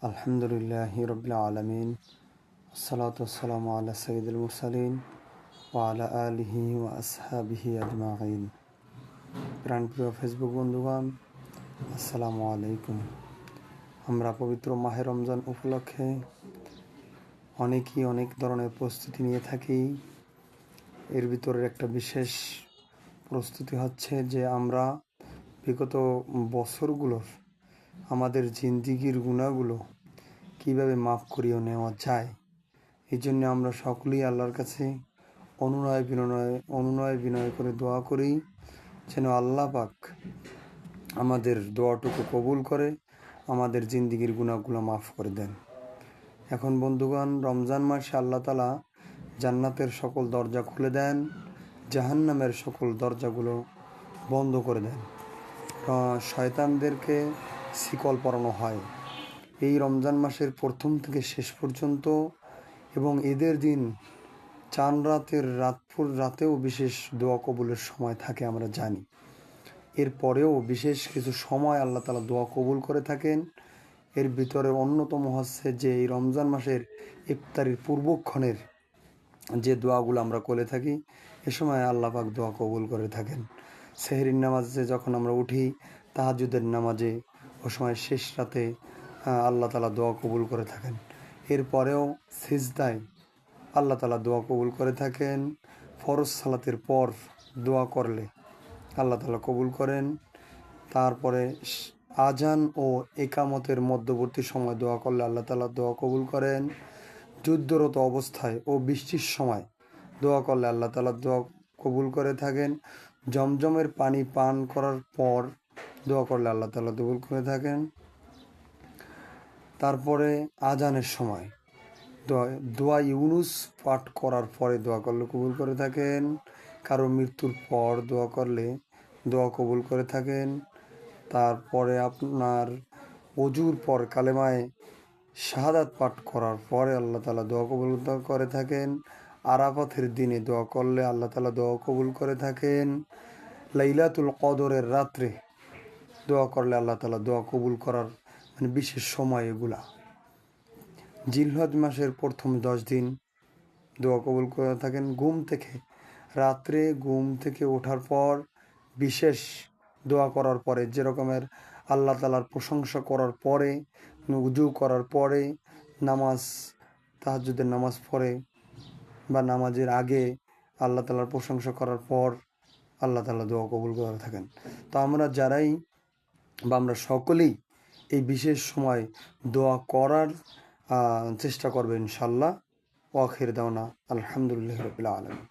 আলহামদুলিল্লাহি রাব্বিল আলামিন আসসালাতু ওয়াসসালামু আলা সাইয়্যিদিল মুরসালিন ওয়া আলা আলিহি ওয়া আসহাবিহি আজমাইন। প্রাণপ্রিয় ফেসবুক বন্ধুগণ, আসসালামু আলাইকুম। আমরা পবিত্র মাহে রমজান উপলক্ষে অনেকেই অনেক ধরনের প্রস্তুতি নিয়ে থাকি। এর ভিতরে একটা বিশেষ প্রস্তুতি হচ্ছে যে আমরা বিগত বছরগুলোর আমাদের জিন্দিগির গুনাহগুলো কীভাবে মাফ করিয়ে নেওয়া যায়। এই জন্য আমরা সকলেই আল্লাহর কাছে অনুনয় বিনয় করে দোয়া করি যেন আল্লাহ পাক আমাদের দোয়াটুকু কবুল করে আমাদের জিন্দিগির গুনাহগুলো মাফ করে দেন। এখন বন্ধুগণ, রমজান মাসে আল্লাহ তাআলা জান্নাতের সকল দরজা খুলে দেন, জাহান্নামের সকল দরজাগুলো বন্ধ করে দেন, শয়তানদেরকে শিকল পরানো হয় এই রমজান মাসের প্রথম থেকে শেষ পর্যন্ত। এবং ঈদের দিন চাঁদ রাতেও বিশেষ দোয়া কবুলের সময় থাকে আমরা জানি। এরপরেও বিশেষ কিছু সময় আল্লাহ তাআলা দোয়া কবুল করে থাকেন। এর ভিতরে অন্যতম হচ্ছে যে এই রমজান মাসের ইফতারির পূর্বক্ষণের যে দোয়াগুলো আমরা করে থাকি, এ সময় আল্লাহ পাক দোয়া কবুল করে থাকেন। সেহরির নামাজে যখন আমরা উঠি, তাহাজ্জুদের নামাজে, ও সময় শেষ রাতে আল্লাহ তাআলা দোয়া কবুল করে থাকেন। এরপরেও সিজদায় আল্লাহ তাআলা দোয়া কবুল করে থাকেন। ফরজ সালাতের পর দোয়া করলে আল্লাহ তাআলা কবুল করেন। তারপরে আজান ও একামতের মধ্যবর্তী সময় দোয়া করলে আল্লাহ তাআলা দোয়া কবুল করেন। যুদ্ধরত অবস্থায় ও বৃষ্টির সময় দোয়া করলে আল্লাহ তাআলা দোয়া কবুল করে থাকেন। জমজমের পানি পান করার পর দোয়া করলে আল্লাহ তাআলা কবুল করে থাকেন। তারপরে আজানের সময় দোয়া ইউনুস পাঠ করার পরে দোয়া করলে কবুল করে থাকেন। কারো মৃত্যুর পর দোয়া করলে দোয়া কবুল করে থাকেন। তারপরে আপনার ওযুর পর কালেমায়ে শাহাদাত পাঠ করার পরে আল্লাহ তাআলা দোয়া কবুল করে থাকেন। আরাফাতের দিনে দোয়া করলে আল্লাহ তাআলা দোয়া কবুল করে থাকেন। লাইলাতুল কদরের রাত্রে দোয়া করলে আল্লাহ তাআলা দোয়া কবুল করার বিশেষ সময় এগুলা। জিলহজ মাসের প্রথম 10 দিন দোয়া কবুল করে থাকেন। রাত্রে ঘুম থেকে ওঠার পর বিশেষ দোয়া করার পরে, যে রকমের আল্লাহ তাআলার প্রশংসা করার পরে, উজু করার পরে, তাহাজ্জুদের নামাজ পড়ে বা নামাজের আগে আল্লাহ তাআলার প্রশংসা করার পর আল্লাহ তাআলা দোয়া কবুল করে থাকেন। তো আমরা সকলেই এই বিশেষ সময় দোয়া করার চেষ্টা করবেন ইনশাআল্লাহ। ওয়া আখির দাওয়ানা আলহামদুলিল্লাহি রাব্বিল আলামিন।